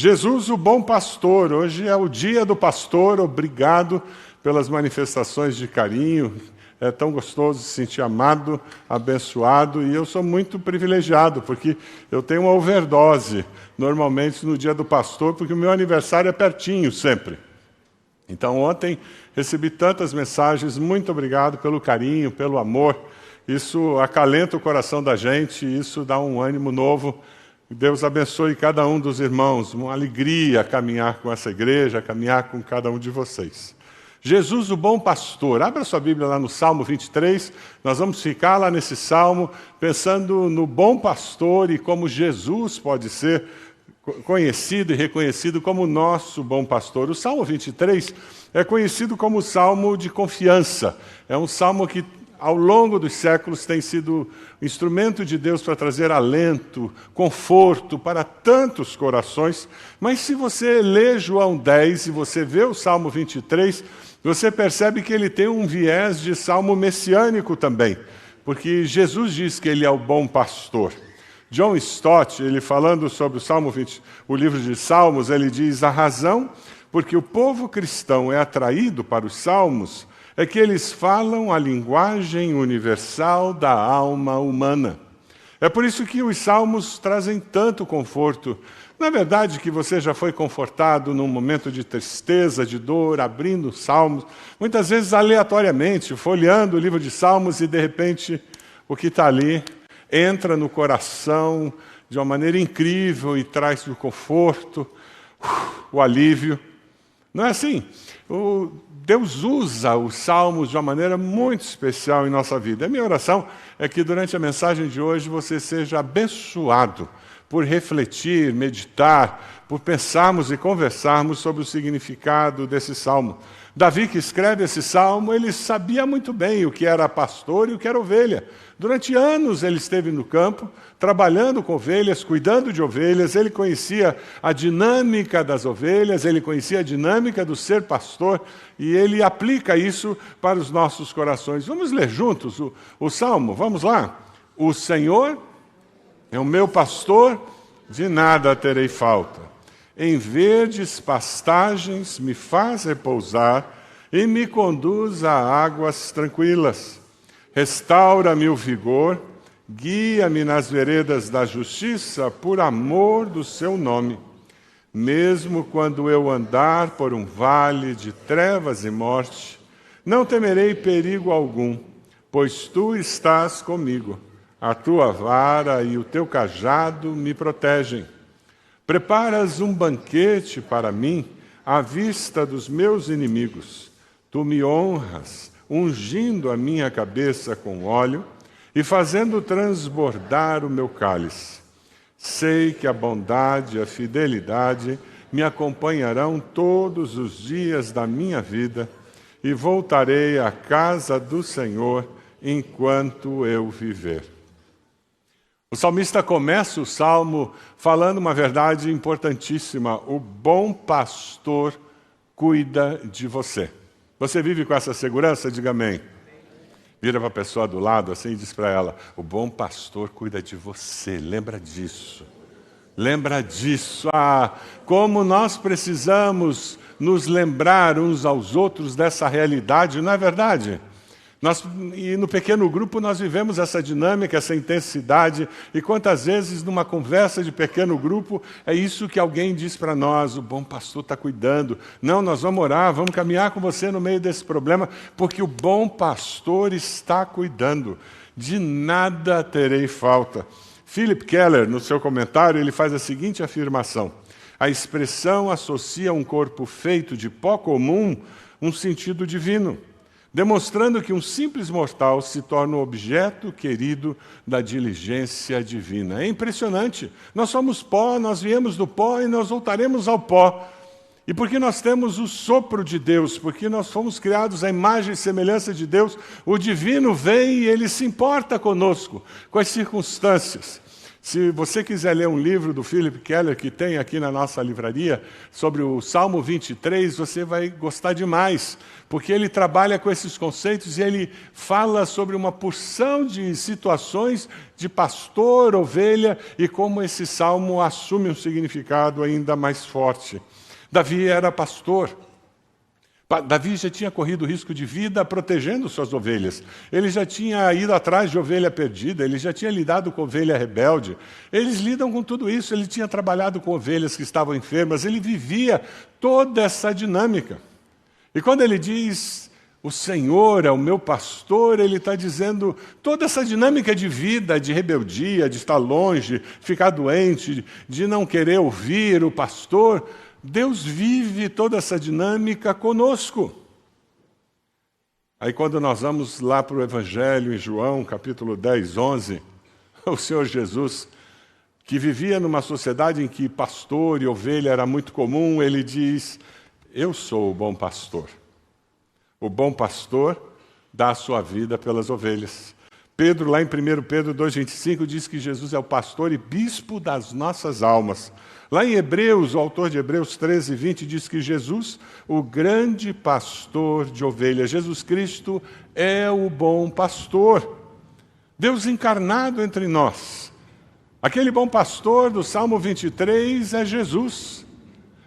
Jesus, o bom pastor. Hoje é o dia do pastor. Obrigado pelas manifestações de carinho. É tão gostoso se sentir amado, abençoado. E eu sou muito privilegiado, porque eu tenho uma overdose, normalmente no dia do pastor, porque o meu aniversário é pertinho sempre. Então ontem recebi tantas mensagens. Muito obrigado pelo carinho, pelo amor. Isso acalenta o coração da gente, isso dá um ânimo novo. Deus abençoe cada um dos irmãos, uma alegria caminhar com essa igreja, caminhar com cada um de vocês. Jesus, o bom pastor. Abra sua Bíblia lá no Salmo 23, nós vamos ficar lá nesse Salmo, pensando no bom pastor e como Jesus pode ser conhecido e reconhecido como nosso bom pastor. O Salmo 23 é conhecido como o Salmo de confiança. É um salmo que ao longo dos séculos tem sido instrumento de Deus para trazer alento, conforto para tantos corações. Mas se você lê João 10 e você vê o Salmo 23, você percebe que ele tem um viés de salmo messiânico também, porque Jesus diz que ele é o bom pastor. John Stott, ele falando sobre o Salmo 20, o livro de Salmos, ele diz: a razão porque o povo cristão é atraído para os salmos é que eles falam a linguagem universal da alma humana. É por isso que os salmos trazem tanto conforto. Não é verdade que você já foi confortado num momento de tristeza, de dor, abrindo os salmos, muitas vezes aleatoriamente, folheando o livro de salmos e de repente o que está ali entra no coração de uma maneira incrível e traz o conforto, o alívio. Não é assim? Deus usa os salmos de uma maneira muito especial em nossa vida. A minha oração é que durante a mensagem de hoje você seja abençoado por refletir, meditar, por pensarmos e conversarmos sobre o significado desse salmo. Davi, que escreve esse salmo, ele sabia muito bem o que era pastor e o que era ovelha. Durante anos ele esteve no campo, trabalhando com ovelhas, cuidando de ovelhas. Ele conhecia a dinâmica das ovelhas, ele conhecia a dinâmica do ser pastor, e ele aplica isso para os nossos corações. Vamos ler juntos o salmo? Vamos lá? O Senhor é o meu pastor, de nada terei falta. Em verdes pastagens me faz repousar e me conduz a águas tranquilas. Restaura-me o vigor, guia-me nas veredas da justiça por amor do seu nome. Mesmo quando eu andar por um vale de trevas e morte, não temerei perigo algum, pois tu estás comigo. A tua vara e o teu cajado me protegem. Preparas um banquete para mim à vista dos meus inimigos. Tu me honras, ungindo a minha cabeça com óleo e fazendo transbordar o meu cálice. Sei que a bondade e a fidelidade me acompanharão todos os dias da minha vida e voltarei à casa do Senhor enquanto eu viver. O salmista começa o salmo falando uma verdade importantíssima: o bom pastor cuida de você. Você vive com essa segurança? Diga amém. Vira para a pessoa do lado assim e diz para ela: o bom pastor cuida de você. Lembra disso. Lembra disso. Como nós precisamos nos lembrar uns aos outros dessa realidade, não é verdade? E no pequeno grupo nós vivemos essa dinâmica, essa intensidade, e quantas vezes numa conversa de pequeno grupo é isso que alguém diz para nós: o bom pastor está cuidando. Não, nós vamos orar, vamos caminhar com você no meio desse problema, porque o bom pastor está cuidando. De nada terei falta. Philip Keller, no seu comentário, ele faz a seguinte afirmação: a expressão associa um corpo feito de pó comum um sentido divino, demonstrando que um simples mortal se torna um objeto querido da diligência divina. É impressionante. Nós somos pó, nós viemos do pó e nós voltaremos ao pó. E porque nós temos o sopro de Deus, porque nós fomos criados à imagem e semelhança de Deus, o divino vem e ele se importa conosco, com as circunstâncias. Se você quiser ler um livro do Philip Keller, que tem aqui na nossa livraria, sobre o Salmo 23, você vai gostar demais, porque ele trabalha com esses conceitos e ele fala sobre uma porção de situações de pastor, ovelha, e como esse salmo assume um significado ainda mais forte. Davi era pastor. Davi já tinha corrido risco de vida protegendo suas ovelhas. Ele já tinha ido atrás de ovelha perdida, ele já tinha lidado com ovelha rebelde. Eles lidam com tudo isso, ele tinha trabalhado com ovelhas que estavam enfermas, ele vivia toda essa dinâmica. E quando ele diz, o Senhor é o meu pastor, ele está dizendo toda essa dinâmica de vida, de rebeldia, de estar longe, ficar doente, de não querer ouvir o pastor. Deus vive toda essa dinâmica conosco. Aí quando nós vamos lá para o Evangelho, em João, capítulo 10, 11, o Senhor Jesus, que vivia numa sociedade em que pastor e ovelha era muito comum, ele diz, eu sou o bom pastor. O bom pastor dá a sua vida pelas ovelhas. Pedro, lá em 1 Pedro 2,25, diz que Jesus é o pastor e bispo das nossas almas. Lá em Hebreus, o autor de Hebreus 13:20 diz que Jesus, o grande pastor de ovelhas, Jesus Cristo é o bom pastor. Deus encarnado entre nós. Aquele bom pastor do Salmo 23 é Jesus.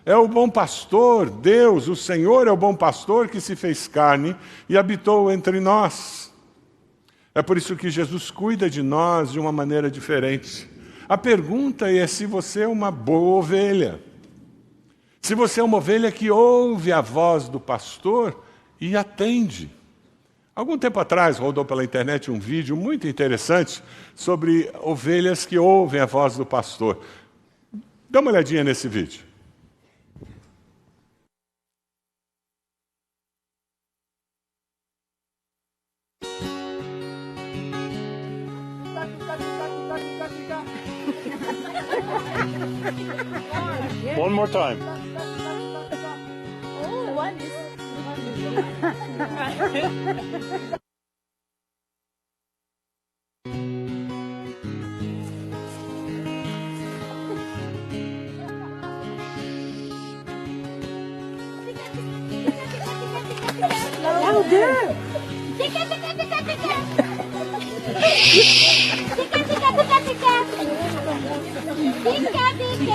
É o bom pastor, Deus, o Senhor é o bom pastor que se fez carne e habitou entre nós. É por isso que Jesus cuida de nós de uma maneira diferente. A pergunta é se você é uma boa ovelha. Se você é uma ovelha que ouve a voz do pastor e atende. Algum tempo atrás rodou pela internet um vídeo muito interessante sobre ovelhas que ouvem a voz do pastor. Dá uma olhadinha nesse vídeo. One more time. Oh, one is. Louder! Tika, tika, tika, tika. Tika, tika, tika, tika. Tika, tika.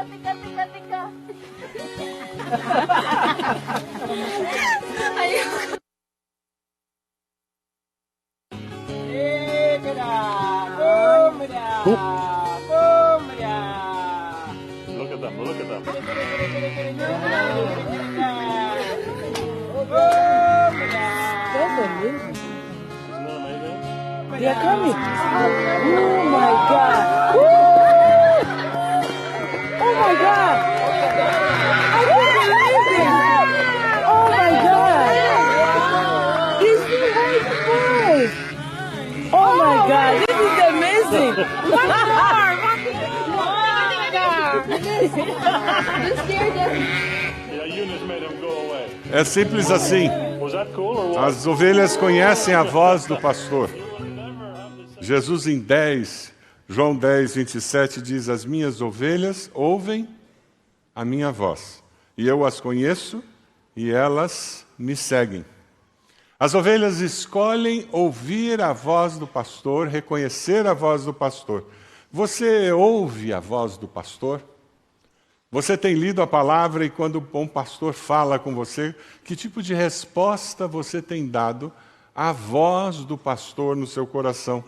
Tika, tika, tika. Ayun. Look at them, look at them. Isn't that amazing? They are coming. Oh my God. Woo! Oh my God. I can't believe it. Oh my God. He's still right voice. Oh my God. This is amazing. One more. Yeah, Eunice made him go away. É simples assim. Was that cool or what? As ovelhas conhecem a voz do pastor. Jesus em João 10, 27 diz, as minhas ovelhas ouvem a minha voz, e eu as conheço, e elas me seguem. As ovelhas escolhem ouvir a voz do pastor, reconhecer a voz do pastor. Você ouve a voz do pastor? Você tem lido a palavra e quando o bom pastor fala com você, que tipo de resposta você tem dado à voz do pastor no seu coração?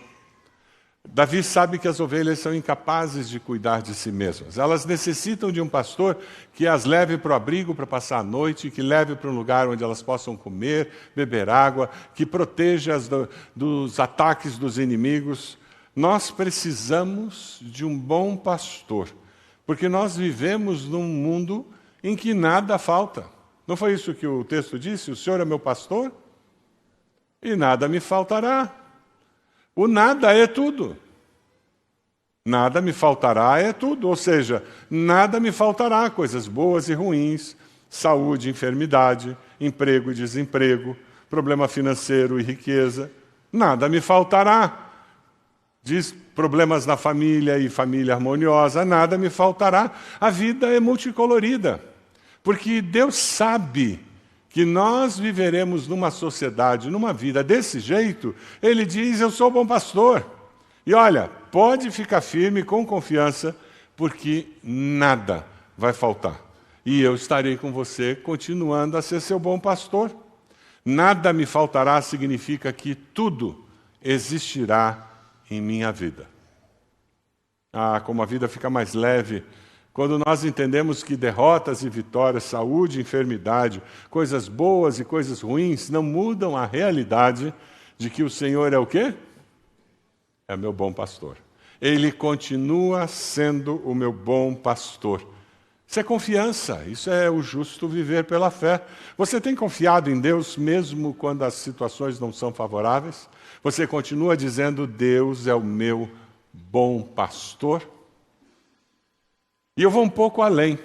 Davi sabe que as ovelhas são incapazes de cuidar de si mesmas. Elas necessitam de um pastor que as leve para o abrigo para passar a noite, que leve para um lugar onde elas possam comer, beber água, que proteja-as dos ataques dos inimigos. Nós precisamos de um bom pastor, porque nós vivemos num mundo em que nada falta. Não foi isso que o texto disse? O Senhor é meu pastor e nada me faltará. O nada é tudo. Nada me faltará é tudo. Ou seja, nada me faltará, coisas boas e ruins, saúde, enfermidade, emprego e desemprego, problema financeiro e riqueza. Nada me faltará. Diz problemas na família e família harmoniosa, nada me faltará. A vida é multicolorida, porque Deus sabe que nós viveremos numa sociedade, numa vida desse jeito. Ele diz, eu sou bom pastor. E olha, pode ficar firme com confiança, porque nada vai faltar. E eu estarei com você, continuando a ser seu bom pastor. Nada me faltará significa que tudo existirá em minha vida. Ah, como a vida fica mais leve quando nós entendemos que derrotas e vitórias, saúde e enfermidade, coisas boas e coisas ruins não mudam a realidade de que o Senhor é o quê? É meu bom pastor. Ele continua sendo o meu bom pastor. Isso é confiança, isso é o justo viver pela fé. Você tem confiado em Deus mesmo quando as situações não são favoráveis? Você continua dizendo, Deus é o meu bom pastor? E eu vou um pouco além.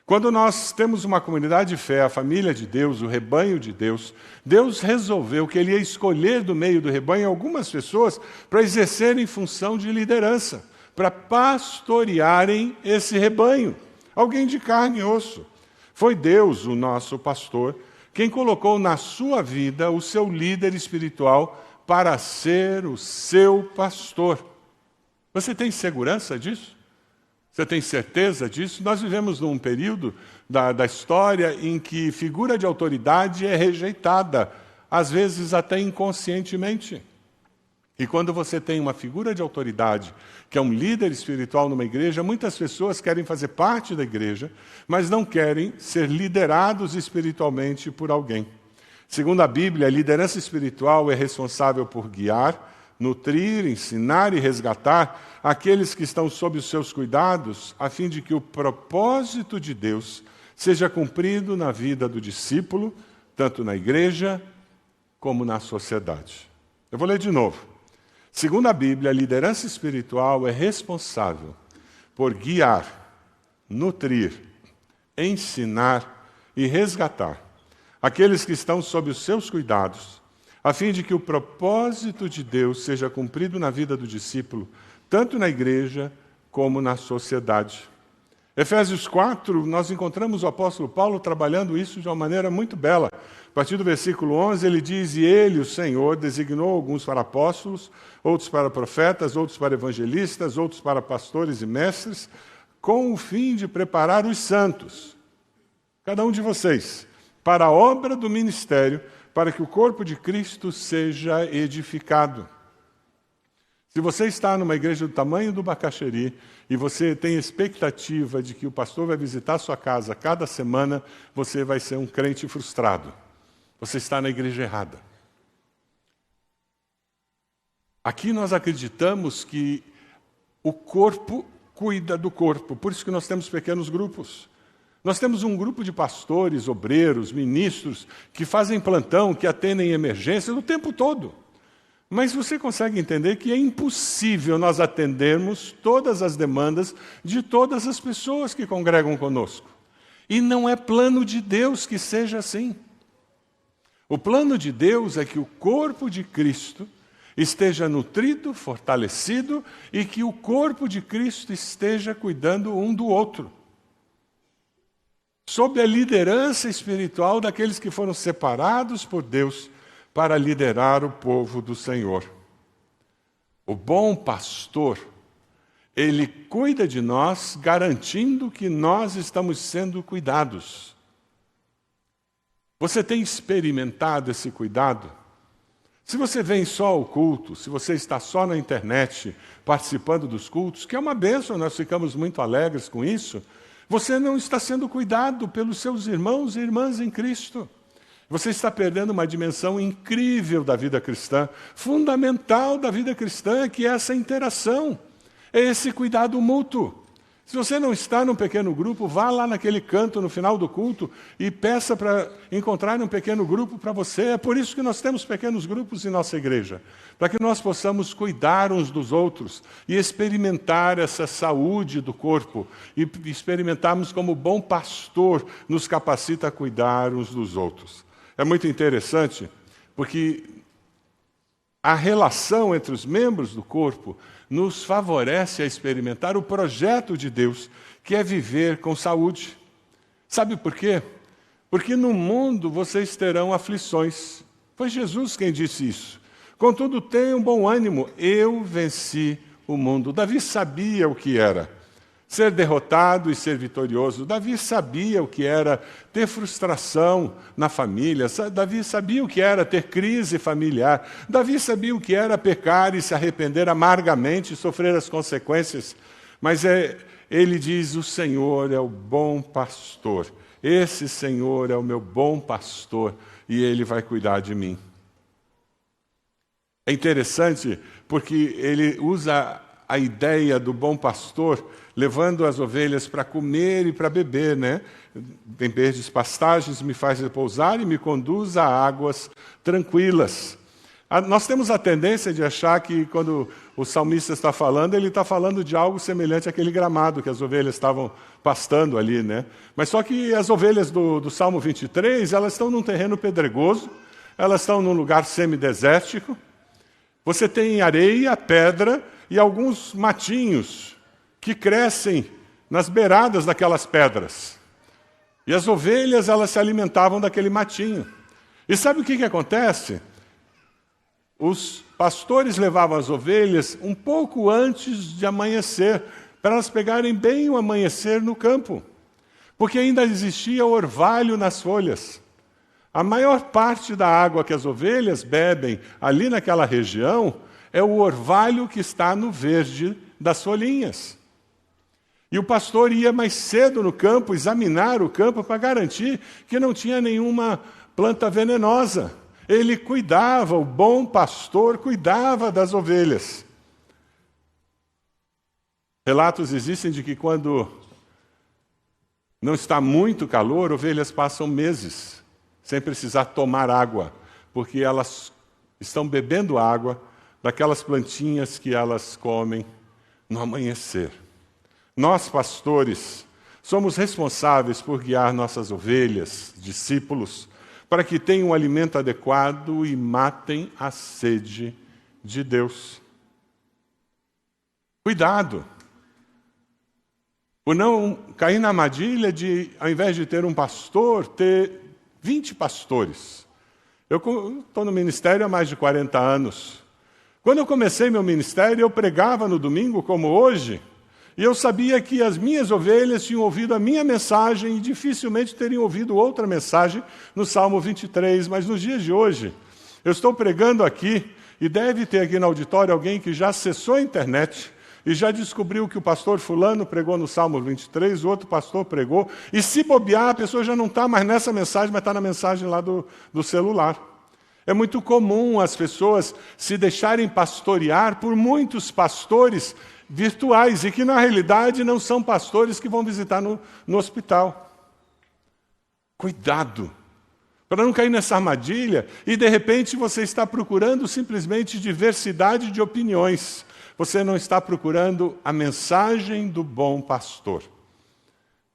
Quando nós temos uma comunidade de fé, a família de Deus, o rebanho de Deus, Deus resolveu que Ele ia escolher do meio do rebanho algumas pessoas para exercerem função de liderança, para pastorearem esse rebanho. Alguém de carne e osso. Foi Deus, o nosso pastor, quem colocou na sua vida o seu líder espiritual para ser o seu pastor. Você tem segurança disso? Você tem certeza disso? Nós vivemos num período da história em que figura de autoridade é rejeitada, às vezes até inconscientemente. E quando você tem uma figura de autoridade, que é um líder espiritual numa igreja, muitas pessoas querem fazer parte da igreja, mas não querem ser liderados espiritualmente por alguém. Segundo a Bíblia, a liderança espiritual é responsável por guiar, nutrir, ensinar e resgatar aqueles que estão sob os seus cuidados, a fim de que o propósito de Deus seja cumprido na vida do discípulo, tanto na igreja como na sociedade. Eu vou ler de novo. Segundo a Bíblia, a liderança espiritual é responsável por guiar, nutrir, ensinar e resgatar aqueles que estão sob os seus cuidados, a fim de que o propósito de Deus seja cumprido na vida do discípulo, tanto na igreja como na sociedade. Efésios 4, nós encontramos o apóstolo Paulo trabalhando isso de uma maneira muito bela. A partir do versículo 11, ele diz, e ele, o Senhor, designou alguns para apóstolos, outros para profetas, outros para evangelistas, outros para pastores e mestres, com o fim de preparar os santos, cada um de vocês, para a obra do ministério, para que o corpo de Cristo seja edificado. Se você está numa igreja do tamanho do Bacaxeri e você tem expectativa de que o pastor vai visitar a sua casa cada semana, você vai ser um crente frustrado. Você está na igreja errada. Aqui nós acreditamos que o corpo cuida do corpo, por isso que nós temos pequenos grupos. Nós temos um grupo de pastores, obreiros, ministros, que fazem plantão, que atendem emergências o tempo todo. Mas você consegue entender que é impossível nós atendermos todas as demandas de todas as pessoas que congregam conosco. E não é plano de Deus que seja assim. O plano de Deus é que o corpo de Cristo esteja nutrido, fortalecido e que o corpo de Cristo esteja cuidando um do outro. Sob a liderança espiritual daqueles que foram separados por Deus para liderar o povo do Senhor. O bom pastor, ele cuida de nós, garantindo que nós estamos sendo cuidados. Você tem experimentado esse cuidado? Se você vem só ao culto, se você está só na internet participando dos cultos, que é uma bênção, nós ficamos muito alegres com isso, você não está sendo cuidado pelos seus irmãos e irmãs em Cristo. Você está perdendo uma dimensão incrível da vida cristã, fundamental da vida cristã, que é essa interação, é esse cuidado mútuo. Se você não está num pequeno grupo, vá lá naquele canto no final do culto e peça para encontrar um pequeno grupo para você. É por isso que nós temos pequenos grupos em nossa igreja, para que nós possamos cuidar uns dos outros e experimentar essa saúde do corpo e experimentarmos como o bom pastor nos capacita a cuidar uns dos outros. É muito interessante, porque a relação entre os membros do corpo nos favorece a experimentar o projeto de Deus, que é viver com saúde. Sabe por quê? Porque no mundo vocês terão aflições. Foi Jesus quem disse isso. Contudo, tenham bom ânimo, eu venci o mundo. Davi sabia o que era ser derrotado e ser vitorioso. Davi sabia o que era ter frustração na família. Davi sabia o que era ter crise familiar. Davi sabia o que era pecar e se arrepender amargamente e sofrer as consequências. Mas ele diz, o Senhor é o bom pastor. Esse Senhor é o meu bom pastor e Ele vai cuidar de mim. É interessante porque ele usa a ideia do bom pastor levando as ovelhas para comer e para beber, né? Em verdes pastagens me faz repousar e me conduz a águas tranquilas. Nós temos a tendência de achar que quando o salmista está falando, ele está falando de algo semelhante àquele gramado que as ovelhas estavam pastando ali, né? Mas só que as ovelhas do Salmo 23, elas estão num terreno pedregoso, elas estão num lugar semidesértico. Você tem areia, pedra e alguns matinhos que crescem nas beiradas daquelas pedras. E as ovelhas, elas se alimentavam daquele matinho. E sabe o que acontece? Os pastores levavam as ovelhas um pouco antes de amanhecer, para elas pegarem bem o amanhecer no campo, porque ainda existia orvalho nas folhas. A maior parte da água que as ovelhas bebem ali naquela região é o orvalho que está no verde das folhinhas. E o pastor ia mais cedo no campo, examinar o campo para garantir que não tinha nenhuma planta venenosa. Ele cuidava, o bom pastor cuidava das ovelhas. Relatos existem de que quando não está muito calor, ovelhas passam meses sem precisar tomar água, porque elas estão bebendo água daquelas plantinhas que elas comem no amanhecer. Nós, pastores, somos responsáveis por guiar nossas ovelhas, discípulos, para que tenham um alimento adequado e matem a sede de Deus. Cuidado, por não cair na armadilha de, ao invés de ter um pastor, ter 20 pastores. Eu estou no ministério há mais de 40 anos. Quando eu comecei meu ministério, eu pregava no domingo, como hoje, e eu sabia que as minhas ovelhas tinham ouvido a minha mensagem e dificilmente teriam ouvido outra mensagem no Salmo 23. Mas nos dias de hoje, eu estou pregando aqui e deve ter aqui no auditório alguém que já acessou a internet e já descobriu que o pastor fulano pregou no Salmo 23, o outro pastor pregou, e se bobear, a pessoa já não está mais nessa mensagem, mas está na mensagem lá do celular. É muito comum as pessoas se deixarem pastorear por muitos pastores virtuais, e que na realidade não são pastores que vão visitar no hospital. Cuidado, para não cair nessa armadilha, e de repente você está procurando simplesmente diversidade de opiniões. Você não está procurando a mensagem do bom pastor.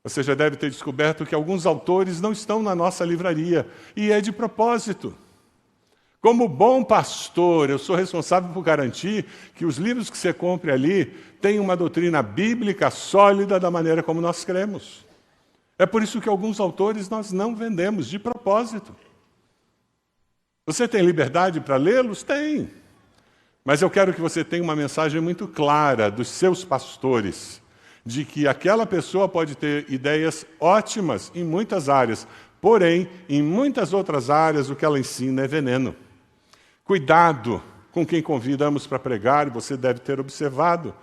Você já deve ter descoberto que alguns autores não estão na nossa livraria, e é de propósito. Como bom pastor, eu sou responsável por garantir que os livros que você compre ali tenham uma doutrina bíblica sólida da maneira como nós cremos. É por isso que alguns autores nós não vendemos, de propósito. Você tem liberdade para lê-los? Tem. Mas eu quero que você tenha uma mensagem muito clara dos seus pastores, de que aquela pessoa pode ter ideias ótimas em muitas áreas, porém, em muitas outras áreas, o que ela ensina é veneno. Cuidado com quem convidamos para pregar, e você deve ter observado.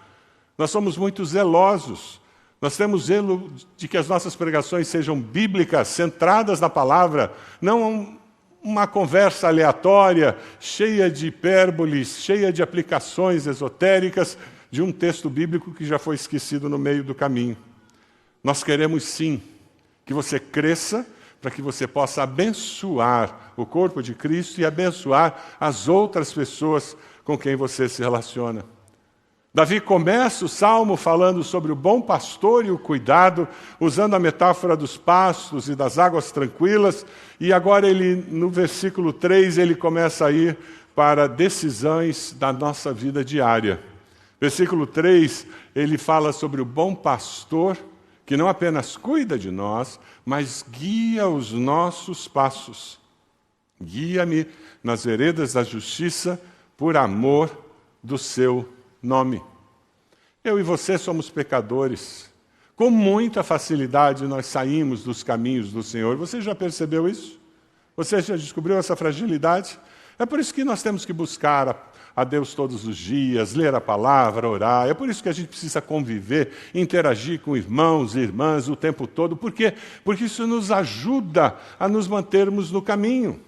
Nós somos muito zelosos. Nós temos zelo de que as nossas pregações sejam bíblicas, centradas na palavra, não uma conversa aleatória, cheia de hipérboles, cheia de aplicações esotéricas, de um texto bíblico que já foi esquecido no meio do caminho. Nós queremos sim que você cresça para que você possa abençoar o corpo de Cristo e abençoar as outras pessoas com quem você se relaciona. Davi começa o salmo falando sobre o bom pastor e o cuidado, usando a metáfora dos pastos e das águas tranquilas, e agora no versículo 3, ele começa a ir para decisões da nossa vida diária. Versículo 3, ele fala sobre o bom pastor, que não apenas cuida de nós, mas guia os nossos passos. Guia-me nas veredas da justiça, por amor do seu nome. Eu e você somos pecadores. Com muita facilidade nós saímos dos caminhos do Senhor. Você já percebeu isso? Você já descobriu essa fragilidade? É por isso que nós temos que buscar a Deus todos os dias, ler a palavra, orar. É por isso que a gente precisa conviver, interagir com irmãos e irmãs o tempo todo. Por quê? Porque isso nos ajuda a nos mantermos no caminho.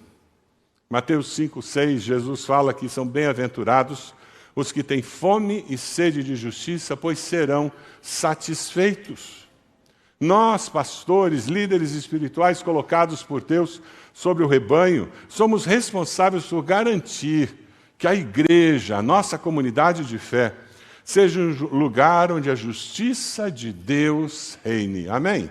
Mateus 5:6, Jesus fala que são bem-aventurados os que têm fome e sede de justiça, pois serão satisfeitos. Nós, pastores, líderes espirituais colocados por Deus sobre o rebanho, somos responsáveis por garantir que a igreja, a nossa comunidade de fé, seja um lugar onde a justiça de Deus reine. Amém?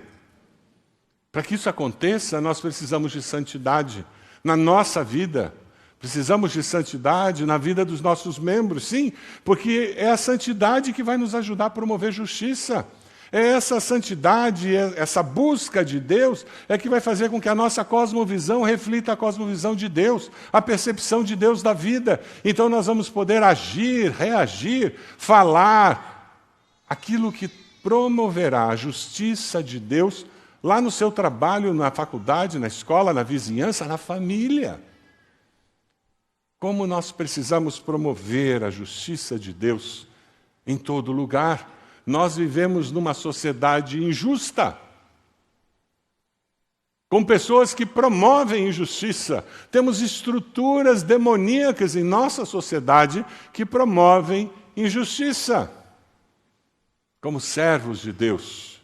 Para que isso aconteça, nós precisamos de santidade na nossa vida. Precisamos de santidade na vida dos nossos membros, sim, porque é a santidade que vai nos ajudar a promover justiça. É essa santidade, essa busca de Deus, é que vai fazer com que a nossa cosmovisão reflita a cosmovisão de Deus, a percepção de Deus da vida. Então nós vamos poder agir, reagir, falar aquilo que promoverá a justiça de Deus lá no seu trabalho, na faculdade, na escola, na vizinhança, na família. Como nós precisamos promover a justiça de Deus em todo lugar. Nós vivemos numa sociedade injusta, com pessoas que promovem injustiça. Temos estruturas demoníacas em nossa sociedade que promovem injustiça. Como servos de Deus,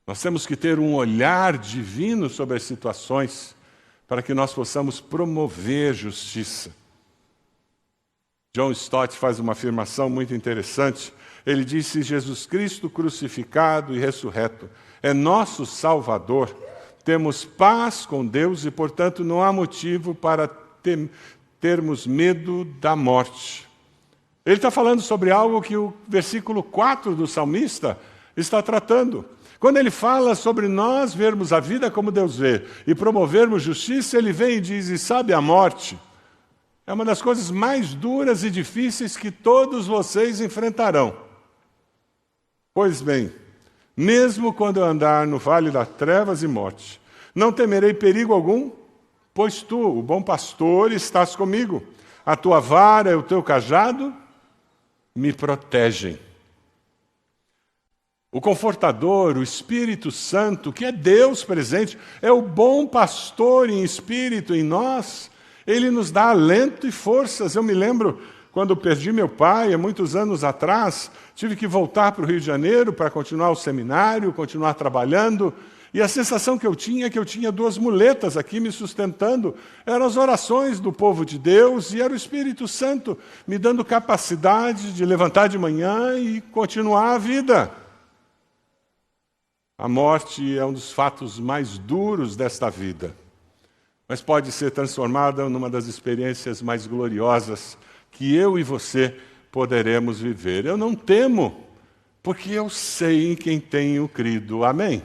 nós temos que ter um olhar divino sobre as situações para que nós possamos promover justiça. John Stott faz uma afirmação muito interessante. Ele disse: Jesus Cristo crucificado e ressurreto é nosso Salvador. Temos paz com Deus e, portanto, não há motivo para termos medo da morte. Ele está falando sobre algo que o versículo 4 do salmista está tratando. Quando ele fala sobre nós vermos a vida como Deus vê e promovermos justiça, ele vem e diz: e sabe a morte? É uma das coisas mais duras e difíceis que todos vocês enfrentarão. Pois bem, mesmo quando eu andar no vale das trevas e morte, não temerei perigo algum, pois tu, o bom pastor, estás comigo. A tua vara e o teu cajado me protegem. O Confortador, o Espírito Santo, que é Deus presente, é o bom pastor em espírito em nós. Ele nos dá alento e forças. Eu me lembro, quando perdi meu pai, há muitos anos atrás, tive que voltar para o Rio de Janeiro para continuar o seminário, continuar trabalhando, e a sensação que eu tinha é que eu tinha duas muletas aqui me sustentando. Eram as orações do povo de Deus e era o Espírito Santo me dando capacidade de levantar de manhã e continuar a vida. A morte é um dos fatos mais duros desta vida, mas pode ser transformada numa das experiências mais gloriosas que eu e você poderemos viver. Eu não temo, porque eu sei em quem tenho crido. Amém?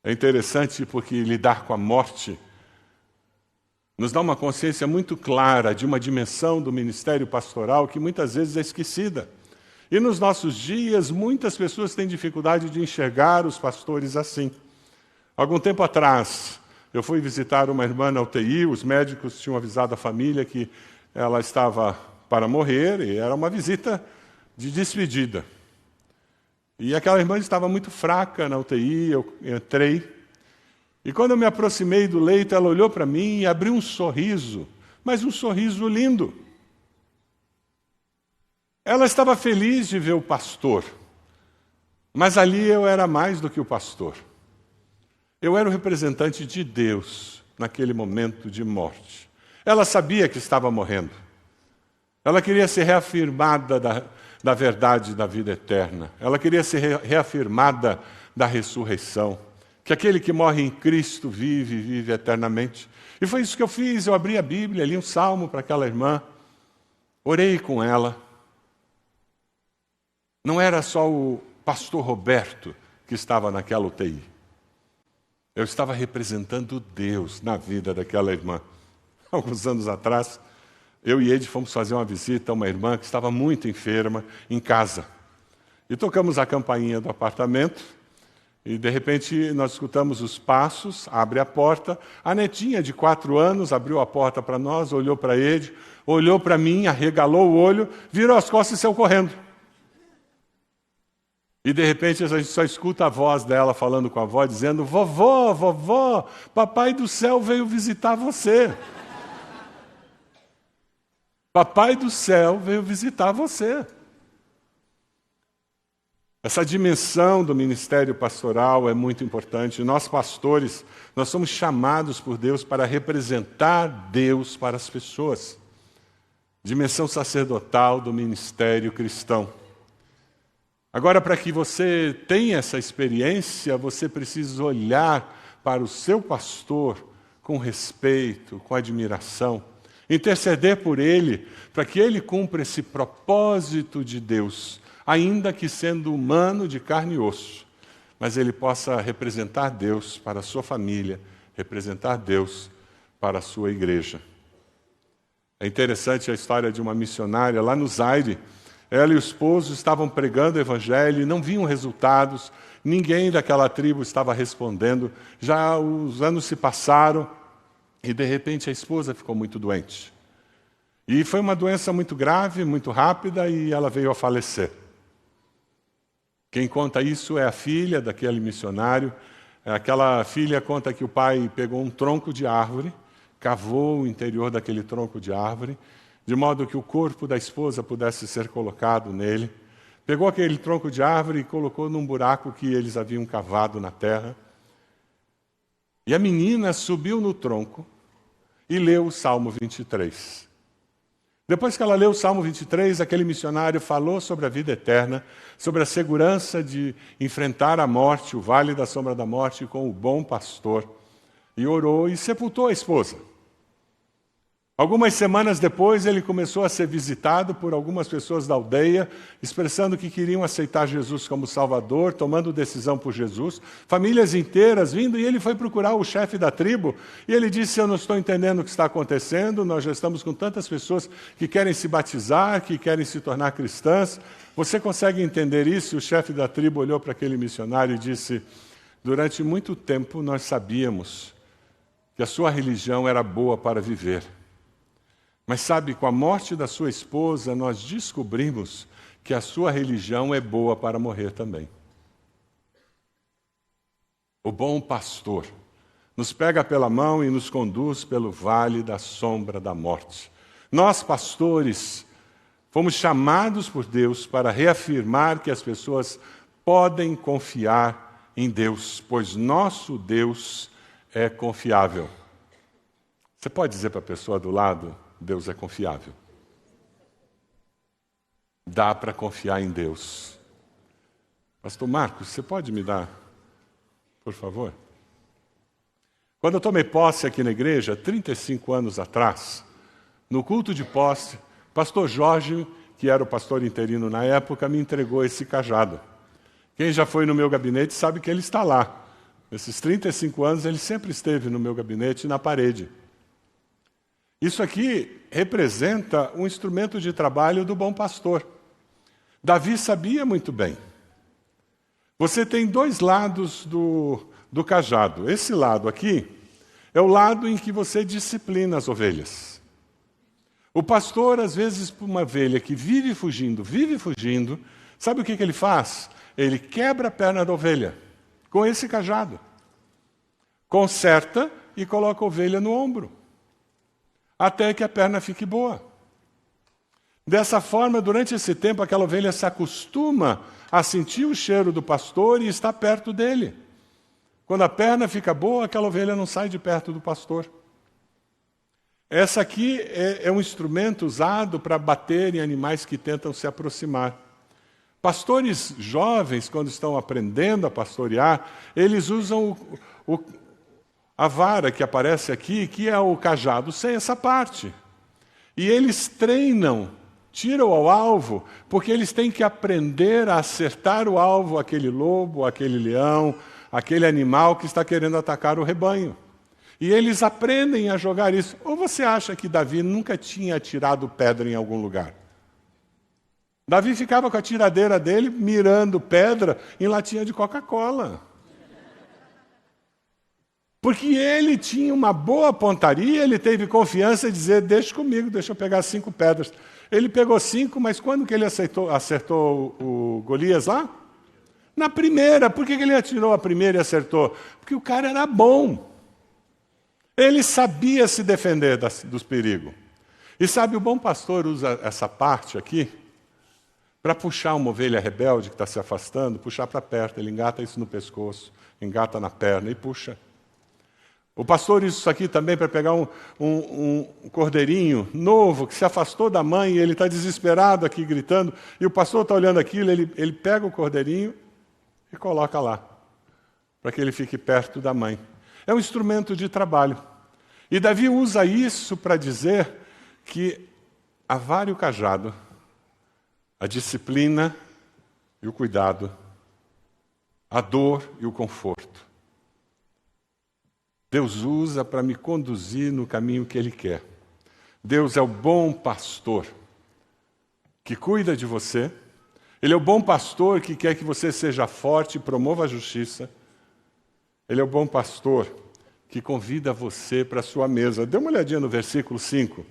É interessante porque lidar com a morte nos dá uma consciência muito clara de uma dimensão do ministério pastoral que muitas vezes é esquecida. E nos nossos dias, muitas pessoas têm dificuldade de enxergar os pastores assim. Algum tempo atrás, eu fui visitar uma irmã na UTI, os médicos tinham avisado a família que ela estava para morrer, e era uma visita de despedida. E aquela irmã estava muito fraca na UTI, eu entrei, e quando eu me aproximei do leito, ela olhou para mim e abriu um sorriso, mas um sorriso lindo. Ela estava feliz de ver o pastor, mas ali eu era mais do que o pastor. Eu era o representante de Deus naquele momento de morte. Ela sabia que estava morrendo. Ela queria ser reafirmada da verdade da vida eterna. Ela queria ser reafirmada da ressurreição. Que aquele que morre em Cristo vive eternamente. E foi isso que eu fiz. Eu abri a Bíblia, li um salmo para aquela irmã. Orei com ela. Não era só o pastor Roberto que estava naquela UTI. Eu estava representando Deus na vida daquela irmã. Alguns anos atrás, eu e Ed fomos fazer uma visita a uma irmã que estava muito enferma em casa. E tocamos a campainha do apartamento e, de repente, nós escutamos os passos, abre a porta. A netinha de 4 anos abriu a porta para nós, olhou para Ed, olhou para mim, arregalou o olho, virou as costas e saiu correndo. E, de repente, a gente só escuta a voz dela falando com a avó, dizendo: vovó, vovó, papai do céu veio visitar você. Papai do céu veio visitar você. Essa dimensão do ministério pastoral é muito importante. Nós, pastores, nós somos chamados por Deus para representar Deus para as pessoas. Dimensão sacerdotal do ministério cristão. Agora, para que você tenha essa experiência, você precisa olhar para o seu pastor com respeito, com admiração. Interceder por ele, para que ele cumpra esse propósito de Deus, ainda que sendo humano de carne e osso, mas ele possa representar Deus para a sua família, representar Deus para a sua igreja. É interessante a história de uma missionária lá no Zaire. Ela e o esposo estavam pregando o evangelho e não viam resultados, ninguém daquela tribo estava respondendo. Já os anos se passaram e, de repente, a esposa ficou muito doente. E foi uma doença muito grave, muito rápida, e ela veio a falecer. Quem conta isso é a filha daquele missionário. Aquela filha conta que o pai pegou um tronco de árvore, cavou o interior daquele tronco de árvore, de modo que o corpo da esposa pudesse ser colocado nele. Pegou aquele tronco de árvore e colocou num buraco que eles haviam cavado na terra. E a menina subiu no tronco e leu o Salmo 23. Depois que ela leu o Salmo 23, aquele missionário falou sobre a vida eterna, sobre a segurança de enfrentar a morte, o vale da sombra da morte, com o bom pastor. E orou e sepultou a esposa. Algumas semanas depois, ele começou a ser visitado por algumas pessoas da aldeia, expressando que queriam aceitar Jesus como Salvador, tomando decisão por Jesus. Famílias inteiras vindo, e ele foi procurar o chefe da tribo, e ele disse: eu não estou entendendo o que está acontecendo, nós já estamos com tantas pessoas que querem se batizar, que querem se tornar cristãs. Você consegue entender isso? E o chefe da tribo olhou para aquele missionário e disse: durante muito tempo nós sabíamos que a sua religião era boa para viver. Mas sabe, com a morte da sua esposa, nós descobrimos que a sua religião é boa para morrer também. O bom pastor nos pega pela mão e nos conduz pelo vale da sombra da morte. Nós, pastores, fomos chamados por Deus para reafirmar que as pessoas podem confiar em Deus, pois nosso Deus é confiável. Você pode dizer para a pessoa do lado: Deus é confiável. Dá para confiar em Deus. Pastor Marcos, você pode me dar, por favor? Quando eu tomei posse aqui na igreja, 35 anos atrás, no culto de posse, pastor Jorge, que era o pastor interino na época, me entregou esse cajado. Quem já foi no meu gabinete sabe que ele está lá. Nesses 35 anos, ele sempre esteve no meu gabinete, na parede. Isso aqui representa um instrumento de trabalho do bom pastor. Davi sabia muito bem. Você tem 2 lados do cajado. Esse lado aqui é o lado em que você disciplina as ovelhas. O pastor, às vezes, por uma ovelha que vive fugindo, sabe o que ele faz? Ele quebra a perna da ovelha com esse cajado. Conserta e coloca a ovelha no ombro, até que a perna fique boa. Dessa forma, durante esse tempo, aquela ovelha se acostuma a sentir o cheiro do pastor e está perto dele. Quando a perna fica boa, aquela ovelha não sai de perto do pastor. Essa aqui é um instrumento usado para bater em animais que tentam se aproximar. Pastores jovens, quando estão aprendendo a pastorear, eles usam a vara que aparece aqui, que é o cajado sem essa parte. E eles treinam, tiram ao alvo, porque eles têm que aprender a acertar o alvo, aquele lobo, aquele leão, aquele animal que está querendo atacar o rebanho. E eles aprendem a jogar isso. Ou você acha que Davi nunca tinha atirado pedra em algum lugar? Davi ficava com a tiradeira dele mirando pedra em latinha de Coca-Cola. Porque ele tinha uma boa pontaria, ele teve confiança de dizer, deixa comigo, deixa eu pegar 5 pedras. Ele pegou 5, mas quando que ele acertou o Golias lá? Na primeira. Por que ele atirou a primeira e acertou? Porque o cara era bom. Ele sabia se defender dos perigos. E sabe, o bom pastor usa essa parte aqui para puxar uma ovelha rebelde que está se afastando, puxar para perto. Ele engata isso no pescoço, engata na perna e puxa. O pastor usa isso aqui também para pegar um cordeirinho novo que se afastou da mãe e ele está desesperado aqui gritando. E o pastor está olhando aquilo, ele pega o cordeirinho e coloca lá, para que ele fique perto da mãe. É um instrumento de trabalho. E Davi usa isso para dizer que a vara e o cajado, a disciplina e o cuidado, a dor e o conforto, Deus usa para me conduzir no caminho que Ele quer. Deus é o bom pastor que cuida de você. Ele é o bom pastor que quer que você seja forte e promova a justiça. Ele é o bom pastor que convida você para a sua mesa. Dê uma olhadinha no versículo 5.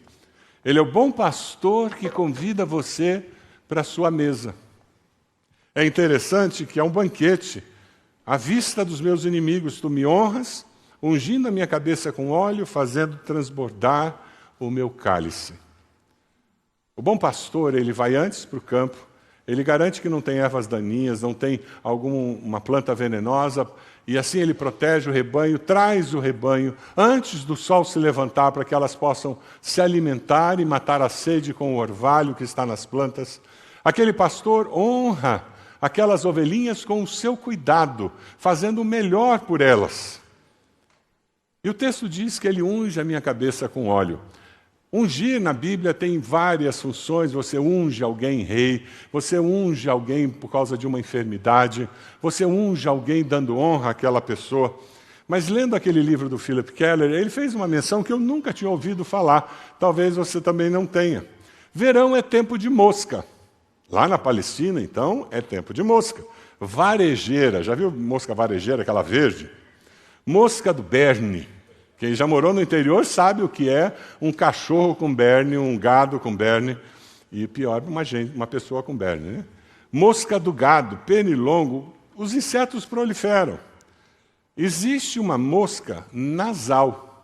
Ele é o bom pastor que convida você para a sua mesa. É interessante que é um banquete. À vista dos meus inimigos, tu me honras, ungindo a minha cabeça com óleo, fazendo transbordar o meu cálice. O bom pastor, ele vai antes para o campo, ele garante que não tem ervas daninhas, não tem uma planta venenosa, e assim ele protege o rebanho, traz o rebanho antes do sol se levantar, para que elas possam se alimentar e matar a sede com o orvalho que está nas plantas. Aquele pastor honra aquelas ovelhinhas com o seu cuidado, fazendo o melhor por elas. E o texto diz que ele unge a minha cabeça com óleo. Ungir na Bíblia tem várias funções. Você unge alguém rei, você unge alguém por causa de uma enfermidade, você unge alguém dando honra àquela pessoa. Mas lendo aquele livro do Philip Keller, ele fez uma menção que eu nunca tinha ouvido falar, talvez você também não tenha. Verão é tempo de mosca. Lá na Palestina, então, é tempo de mosca. Varejeira, já viu mosca varejeira, aquela verde? Mosca do berne. Quem já morou no interior sabe o que é um cachorro com berne, um gado com berne, e pior, uma pessoa com berne. Né? Mosca do gado, pernilongo, os insetos proliferam. Existe uma mosca nasal.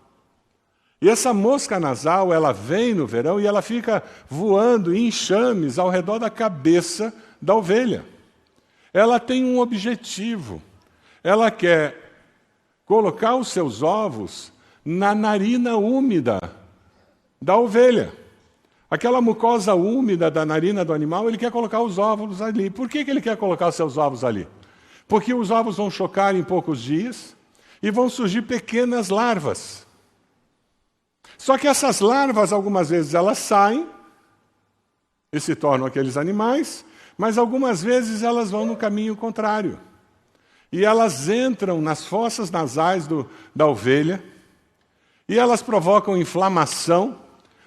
E essa mosca nasal, ela vem no verão e ela fica voando em enxames ao redor da cabeça da ovelha. Ela tem um objetivo. Ela quer colocar os seus ovos na narina úmida da ovelha. Aquela mucosa úmida da narina do animal, ele quer colocar os ovos ali. Por que ele quer colocar os seus ovos ali? Porque os ovos vão chocar em poucos dias e vão surgir pequenas larvas. Só que essas larvas, algumas vezes, elas saem e se tornam aqueles animais, mas algumas vezes elas vão no caminho contrário. E elas entram nas fossas nasais da ovelha, e elas provocam inflamação,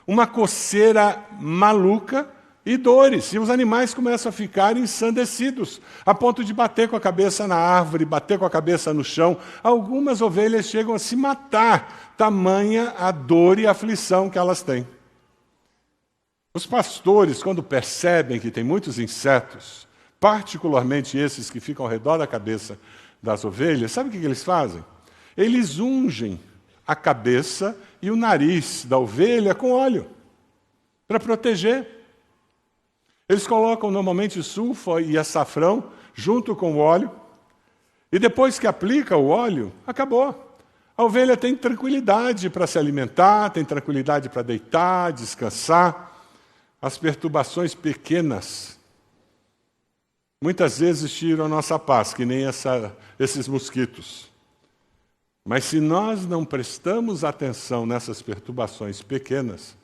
uma coceira maluca e dores. E os animais começam a ficar ensandecidos, a ponto de bater com a cabeça na árvore, bater com a cabeça no chão. Algumas ovelhas chegam a se matar, tamanha a dor e a aflição que elas têm. Os pastores, quando percebem que tem muitos insetos, particularmente esses que ficam ao redor da cabeça das ovelhas, sabe o que eles fazem? Eles ungem a cabeça e o nariz da ovelha com óleo, para proteger. Eles colocam normalmente sulfa e açafrão junto com o óleo, e depois que aplica o óleo, acabou. A ovelha tem tranquilidade para se alimentar, tem tranquilidade para deitar, descansar. As perturbações pequenas muitas vezes tiram a nossa paz, que nem esses mosquitos. Mas se nós não prestamos atenção nessas perturbações pequenas,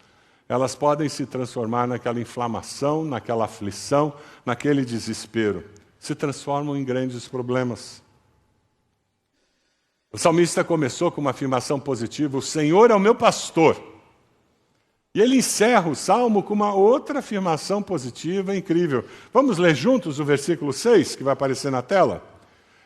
elas podem se transformar naquela inflamação, naquela aflição, naquele desespero. Se transformam em grandes problemas. O salmista começou com uma afirmação positiva: o Senhor é o meu pastor. E ele encerra o salmo com uma outra afirmação positiva incrível. Vamos ler juntos o versículo 6, que vai aparecer na tela?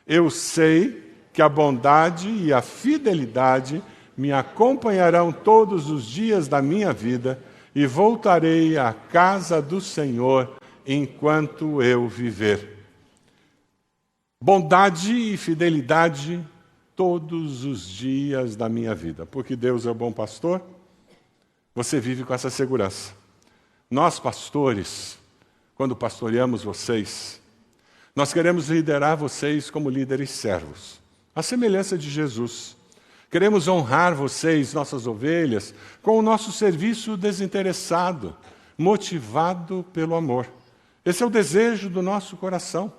Eu sei que a bondade e a fidelidade me acompanharão todos os dias da minha vida e voltarei à casa do Senhor enquanto eu viver. Bondade e fidelidade todos os dias da minha vida. Porque Deus é o bom pastor, você vive com essa segurança. Nós, pastores, quando pastoreamos vocês, nós queremos liderar vocês como líderes servos, à semelhança de Jesus. Queremos honrar vocês, nossas ovelhas, com o nosso serviço desinteressado, motivado pelo amor. Esse é o desejo do nosso coração.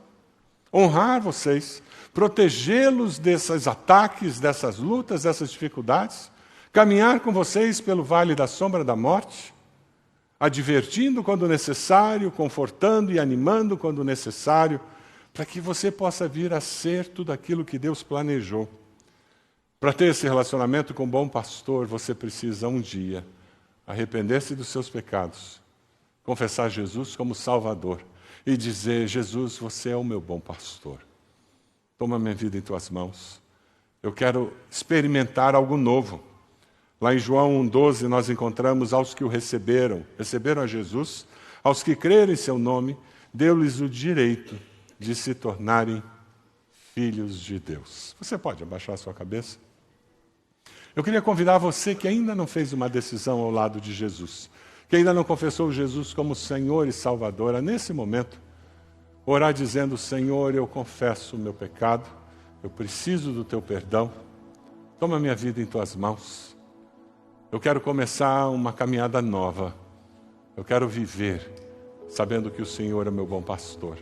Honrar vocês, protegê-los desses ataques, dessas lutas, dessas dificuldades, caminhar com vocês pelo vale da sombra da morte, advertindo quando necessário, confortando e animando quando necessário, para que você possa vir a ser tudo aquilo que Deus planejou. Para ter esse relacionamento com o bom pastor, você precisa um dia arrepender-se dos seus pecados, confessar Jesus como Salvador e dizer: Jesus, você é o meu bom pastor. Toma minha vida em tuas mãos. Eu quero experimentar algo novo. Lá em João 1,12 nós encontramos aos que o receberam a Jesus, aos que creram em seu nome, deu-lhes o direito de se tornarem filhos de Deus. Você pode abaixar a sua cabeça? Eu queria convidar você que ainda não fez uma decisão ao lado de Jesus, que ainda não confessou Jesus como Senhor e Salvador, a nesse momento, orar dizendo: Senhor, eu confesso o meu pecado, eu preciso do teu perdão, toma minha vida em tuas mãos. Eu quero começar uma caminhada nova. Eu quero viver sabendo que o Senhor é meu bom pastor.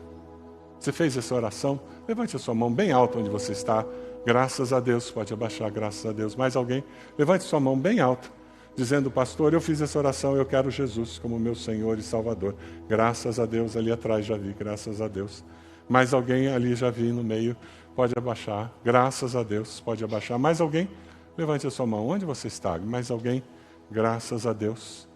Você fez essa oração? Levante a sua mão bem alta onde você está. Graças a Deus. Pode abaixar, graças a Deus. Mais alguém? Levante sua mão bem alta, dizendo: pastor, eu fiz essa oração, eu quero Jesus como meu Senhor e Salvador. Graças a Deus. Ali atrás já vi, graças a Deus. Mais alguém? Ali já vi no meio. Pode abaixar. Graças a Deus. Pode abaixar. Mais alguém? Levante a sua mão. Onde você está? Mais alguém? Graças a Deus.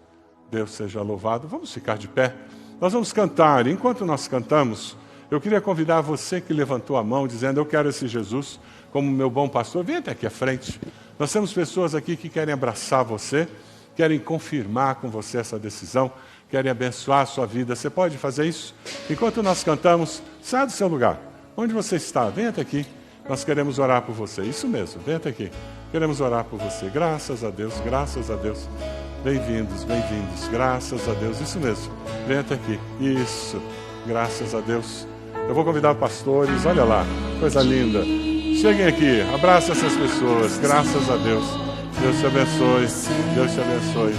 Deus seja louvado. Vamos ficar de pé. Nós vamos cantar. Enquanto nós cantamos, eu queria convidar você que levantou a mão, dizendo: eu quero esse Jesus como meu bom pastor. Vem até aqui à frente. Nós temos pessoas aqui que querem abraçar você, querem confirmar com você essa decisão, querem abençoar a sua vida. Você pode fazer isso? Enquanto nós cantamos, saia do seu lugar. Onde você está? Vem até aqui. Nós queremos orar por você. Isso mesmo, vem até aqui. Queremos orar por você. Graças a Deus, graças a Deus. Bem-vindos, bem-vindos. Graças a Deus. Isso mesmo. Vem até aqui. Isso. Graças a Deus. Eu vou convidar pastores. Olha lá, coisa linda. Cheguem aqui. Abraça essas pessoas. Graças a Deus. Deus te abençoe. Deus te abençoe.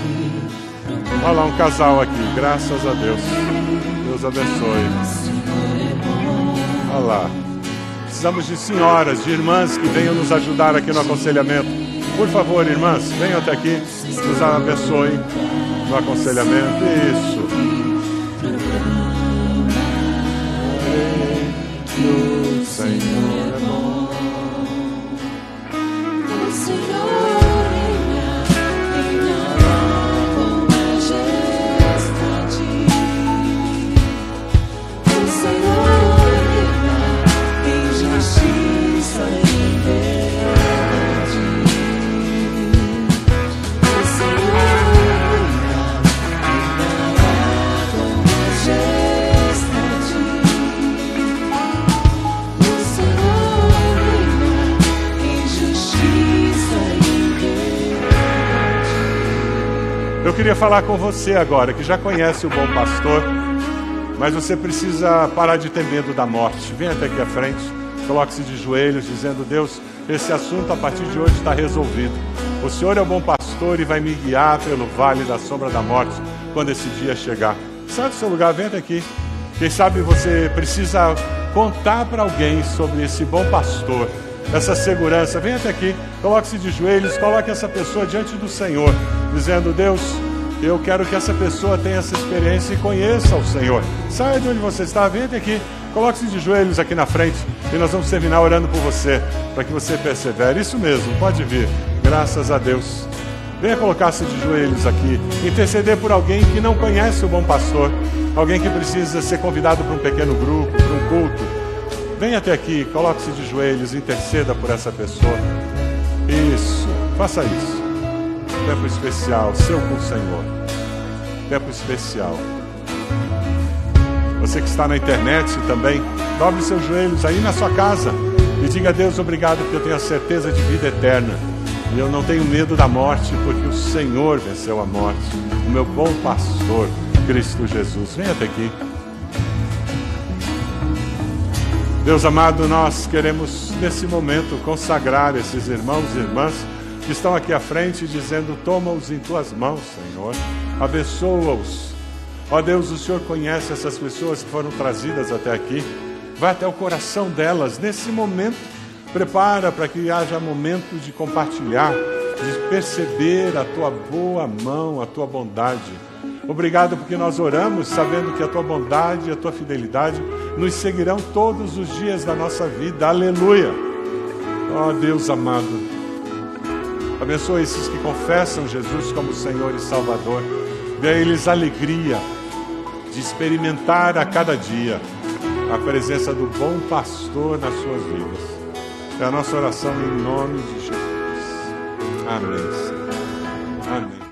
Olha lá um casal aqui. Graças a Deus. Deus abençoe. Olha lá. Precisamos de senhoras, de irmãs que venham nos ajudar aqui no aconselhamento. Por favor, irmãs, venham até aqui, nos abençoem no aconselhamento. Isso. O Senhor é bom. O Senhor reina com majestade. O Senhor justiça e verdade. O Senhor reinará com majestade. O Senhor reina em justiça e verdade. Eu queria falar com você agora, que já conhece o bom pastor, mas você precisa parar de ter medo da morte. Venha até aqui à frente, coloque-se de joelhos, dizendo: Deus, esse assunto a partir de hoje está resolvido. O Senhor é o bom pastor e vai me guiar pelo vale da sombra da morte quando esse dia chegar. Sai do seu lugar, venha até aqui. Quem sabe você precisa contar para alguém sobre esse bom pastor, essa segurança. Venha até aqui, coloque-se de joelhos, coloque essa pessoa diante do Senhor, dizendo: Deus, eu quero que essa pessoa tenha essa experiência e conheça o Senhor. Saia de onde você está, venha até aqui, coloque-se de joelhos aqui na frente e nós vamos terminar orando por você, para que você persevere. Isso mesmo, pode vir, graças a Deus. Venha colocar-se de joelhos aqui, interceder por alguém que não conhece o bom pastor, alguém que precisa ser convidado para um pequeno grupo, para um culto. Venha até aqui, coloque-se de joelhos, interceda por essa pessoa. Isso, faça isso. Tempo especial, seu com o Senhor. Tempo especial. Você que está na internet também, dobre seus joelhos aí na sua casa e diga: Deus, obrigado, porque eu tenho a certeza de vida eterna. E eu não tenho medo da morte, porque o Senhor venceu a morte. O meu bom pastor, Cristo Jesus. Venha até aqui. Deus amado, nós queremos nesse momento consagrar esses irmãos e irmãs que estão aqui à frente, dizendo: toma-os em tuas mãos, Senhor, abençoa-os. Ó Deus, o Senhor conhece essas pessoas que foram trazidas até aqui, vai até o coração delas nesse momento, prepara para que haja momento de compartilhar, de perceber a tua boa mão, a tua bondade. Obrigado porque nós oramos sabendo que a tua bondade e a tua fidelidade nos seguirão todos os dias da nossa vida. Aleluia! Ó Deus amado, abençoa esses que confessam Jesus como Senhor e Salvador. Dê a eles alegria de experimentar a cada dia a presença do bom pastor nas suas vidas. É a nossa oração em nome de Jesus. Amém. Amém.